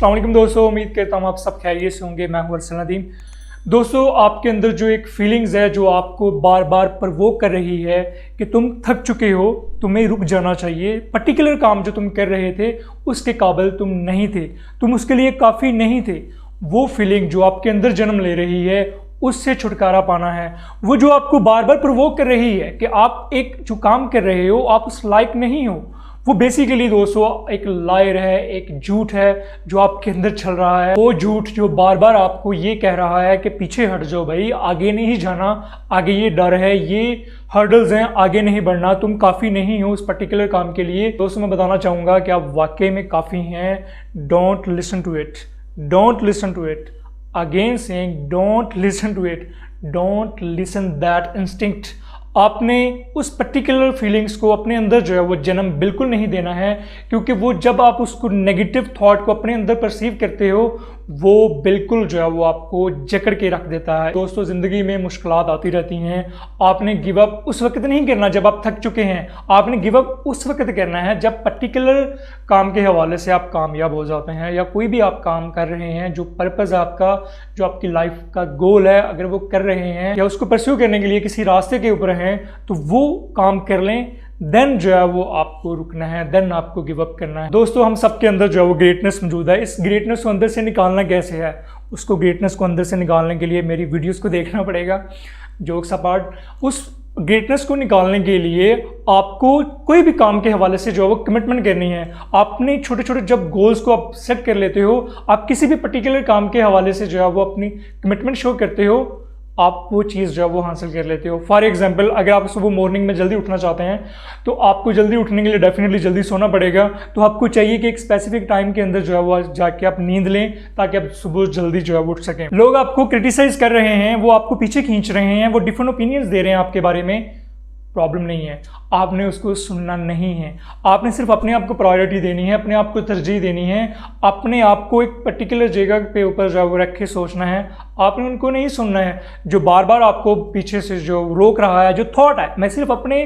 अस्सलाम वालेकुम दोस्तों, उम्मीद करता हूँ आप सब खैरियत से होंगे। मैं हूँ अरसल नदीम। दोस्तों, आपके अंदर जो एक फीलिंग्स है जो आपको बार बार प्रवोक कर रही है कि तुम थक चुके हो, तुम्हें रुक जाना चाहिए, पर्टिकुलर काम जो तुम कर रहे थे उसके काबिल तुम नहीं थे, तुम उसके लिए काफ़ी नहीं थे, वो फीलिंग जो आपके अंदर जन्म ले रही है उससे छुटकारा पाना है। वो जो आपको बार बार प्रवोक कर रही है कि आप एक जो काम कर रहे हो आप उस लायक नहीं हो, वो बेसिकली दोस्तों एक लायर है, एक झूठ है जो आपके अंदर चल रहा है। वो झूठ जो बार बार आपको ये कह रहा है कि पीछे हट जाओ भाई, आगे नहीं जाना, आगे ये डर है, ये हर्डल्स हैं, आगे नहीं बढ़ना, तुम काफ़ी नहीं हो उस पर्टिकुलर काम के लिए। दोस्तों, मैं बताना चाहूँगा कि आप वाकई में काफ़ी हैं। Don't listen to it, don't listen to it, again saying don't listen to it, don't listen that instinct. आपने उस पर्टिकुलर फीलिंग्स को अपने अंदर जो है वो जन्म बिल्कुल नहीं देना है, क्योंकि वो जब आप उसको नेगेटिव थॉट को अपने अंदर परसीव करते हो वो बिल्कुल जो है वो आपको जकड़ के रख देता है। दोस्तों, ज़िंदगी में मुश्किलात आती रहती हैं। आपने गिव अप उस वक्त नहीं करना जब आप थक चुके हैं, आपने गिव अप उस वक्त करना है जब पर्टिकुलर काम के हवाले से आप कामयाब हो जाते हैं, या कोई भी आप काम कर रहे हैं जो पर्पज़ आपका, जो आपकी लाइफ का गोल है, अगर वो कर रहे हैं या उसको परस्यू करने के लिए किसी रास्ते के ऊपर हैं तो वो काम कर लें। देन जो है वो आपको रुकना है, देन आपको गिव अप करना है। दोस्तों, हम सबके अंदर जो है वो ग्रेटनेस मौजूद है। इस ग्रेटनेस को अंदर से निकालना कैसे है, उसको ग्रेटनेस को अंदर से निकालने के लिए मेरी वीडियोस को देखना पड़ेगा। जोक्स अपार्ट, उस ग्रेटनेस को निकालने के लिए आपको कोई भी काम के हवाले से जो है वो कमिटमेंट करनी है। आपने छोटे छोटे जब गोल्स को आप सेट कर लेते हो, आप किसी भी पर्टिकुलर काम के हवाले से जो है वो अपनी कमिटमेंट शो करते हो, आप वो चीज़ जो है वो हासिल कर लेते हो। फॉर एग्जांपल, अगर आप सुबह मॉर्निंग में जल्दी उठना चाहते हैं तो आपको जल्दी उठने के लिए डेफिनेटली जल्दी सोना पड़ेगा। तो आपको चाहिए कि एक स्पेसिफिक टाइम के अंदर जो है वो जाके आप नींद लें ताकि आप सुबह जल्दी जो है वो उठ सकें। लोग आपको क्रिटिसाइज कर रहे हैं, वो आपको पीछे खींच रहे हैं, वो डिफरेंट ओपिनियंस दे रहे हैं आपके बारे में, प्रॉब्लम नहीं है, आपने उसको सुनना नहीं है। आपने सिर्फ अपने आप को प्रायोरिटी देनी है, अपने आप को तरजीह देनी है, अपने आप को एक पर्टिकुलर जगह पे ऊपर जो रख के सोचना है। आपने उनको नहीं सुनना है जो बार बार आपको पीछे से जो रोक रहा है, जो थॉट है। मैं सिर्फ अपने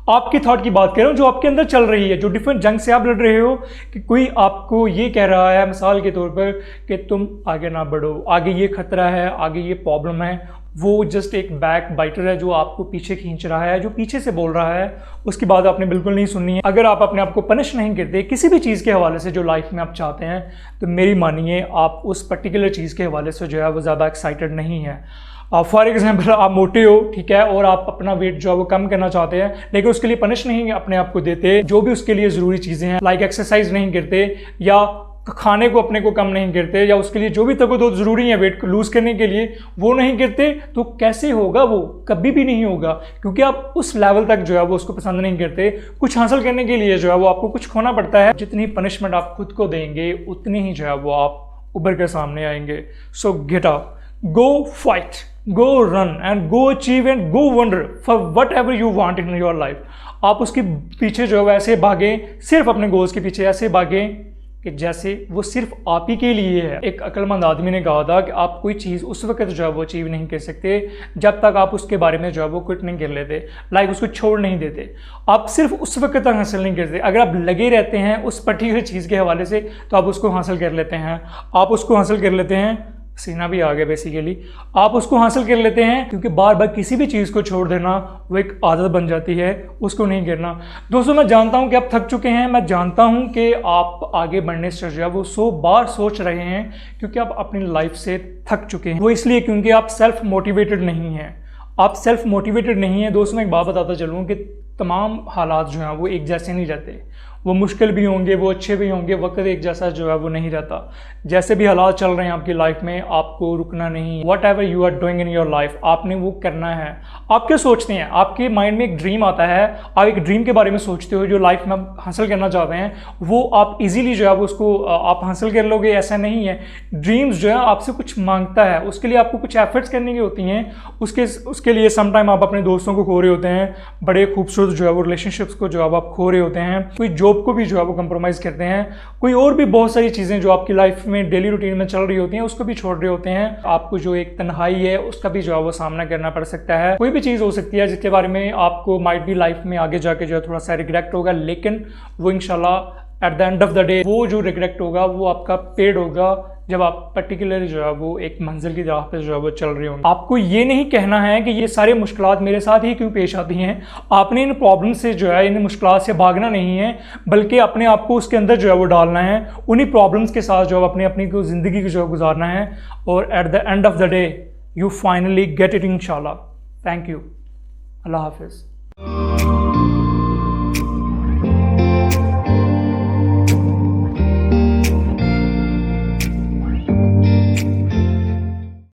आपकी थॉट की बात कर रहा हूँ जो आपके अंदर चल रही है, जो डिफरेंट जंग से आप लड़ रहे हो, कि कोई आपको ये कह रहा है मिसाल के तौर पर कि तुम आगे ना बढ़ो, आगे ये खतरा है, आगे ये प्रॉब्लम है। वो जस्ट एक बैक बाइटर है जो आपको पीछे खींच रहा है, जो पीछे से बोल रहा है, उसकी बात आपने बिल्कुल नहीं सुननी है। अगर आप अपने आप को पनिश नहीं करते किसी भी चीज़ के हवाले से जो लाइफ में आप चाहते हैं, तो मेरी मानिए आप उस पर्टिकुलर चीज़ के हवाले से जो है वो ज़्यादा एक्साइटेड नहीं है। फॉर एग्जाम्पल, आप मोटे हो, ठीक है, और आप अपना वेट जो है वो कम करना चाहते हैं, लेकिन उसके लिए पनिश नहीं अपने आप को देते, जो भी उसके लिए ज़रूरी चीज़ें हैं लाइक एक्सरसाइज नहीं करते, या खाने को अपने को कम नहीं करते, या उसके लिए जो भी तक तो ज़रूरी है वेट को लूज़ करने के लिए वो नहीं करते, तो कैसे होगा? वो कभी भी नहीं होगा, क्योंकि आप उस लेवल तक जो है वो उसको पसंद नहीं करते। कुछ हासिल करने के लिए जो है वो आपको कुछ खोना पड़ता है। जितनी पनिशमेंट आप खुद को देंगे उतनी ही जो है वो आप उभर कर सामने आएंगे। सो get up, go fight, go run and go achieve and go wonder for what ever you want in your life. आप उसके पीछे जो है ऐसे भागें, सिर्फ अपने गोल्स के पीछे ऐसे भागें कि जैसे वो सिर्फ आप ही के लिए है। एक अक्लमंद आदमी ने कहा था कि आप कोई चीज़ उस वक्त जो है वो अचीव नहीं कर सकते जब तक आप उसके बारे में जो है वो क्विट नहीं कर लेते, लाइक उसको छोड़ नहीं देते। आप सिर्फ उस वक्त तक हासिल नहीं करते, अगर आप लगे रहते हैं उस पर्टिकुलर चीज़ के हवाले से तो आप उसको हासिल कर लेते हैं। आप उसको हासिल कर लेते हैं, सीना भी आ गया बेसिकली, आप उसको हासिल कर लेते हैं, क्योंकि बार बार किसी भी चीज़ को छोड़ देना वो एक आदत बन जाती है, उसको नहीं करना। दोस्तों, मैं जानता हूं कि आप थक चुके हैं, मैं जानता हूं कि आप आगे बढ़ने से जो है वो 100 बार सोच रहे हैं, क्योंकि आप अपनी लाइफ से थक चुके हैं। वो इसलिए क्योंकि आप सेल्फ मोटिवेटेड नहीं हैं, आप सेल्फ मोटिवेटेड नहीं हैं। दोस्तों, मैं एक बात बताता चलूँ कि तमाम हालात जो हैं वो एक जैसे नहीं रहते, वो मुश्किल भी होंगे, वो अच्छे भी होंगे, वक्त एक जैसा जो है वो नहीं रहता। जैसे भी हालात चल रहे हैं आपकी लाइफ में, आपको रुकना नहीं। Whatever you are doing in your life, आपने वो करना है। आप क्या सोचते हैं? आपके माइंड में एक ड्रीम आता है, आप एक ड्रीम के बारे में सोचते हो जो लाइफ में आप हासिल करना चाहते हैं, वो आप इजीली जो है वो उसको आप हासिल कर लोगे, ऐसा नहीं है। ड्रीम्स जो है आपसे कुछ मांगता है, उसके लिए आपको कुछ एफर्ट्स करने की होती हैं। उसके लिए समटाइम आप अपने दोस्तों को खो रहे होते हैं, बड़े खूबसूरत जो है वो रिलेशनशिप्स को जो है आप खो रहे होते हैं, कोई जॉब को भी जो है वो कंप्रोमाइज़ करते हैं, कोई और भी बहुत सारी चीज़ें जो आपकी लाइफ में डेली रूटीन में चल रही होती हैं उसको भी छोड़ रहे होते हैं। आपको जो एक तन्हाई है उसका भी जो है वो सामना करना पड़ सकता है। कोई भी चीज़ हो सकती है जिसके बारे में आपको माइट भी लाइफ में आगे जाके जो है थोड़ा सा रिग्रेट होगा, लेकिन वो इंशाल्लाह eight the end of the day वो जो रिग्रेट होगा वो आपका पेड होगा, जब आप पर्टिकुलरली जो है वो एक मंजिल की राह पे जो है वो चल रहे होंगे। आपको ये नहीं कहना है कि ये सारे मुश्किलात मेरे साथ ही क्यों पेश आती हैं, आपने इन प्रॉब्लम से जो है इन मुश्किलात से भागना नहीं है, बल्कि अपने आप को उसके अंदर जो है वो डालना है, उन्हीं प्रॉब्लम्स के साथ जो है अपनी अपनी को ज़िंदगी की जो है गुजारना है, और at the end of the day you finally get it इंशाल्लाह। Thank you. अल्लाह हाफिज़।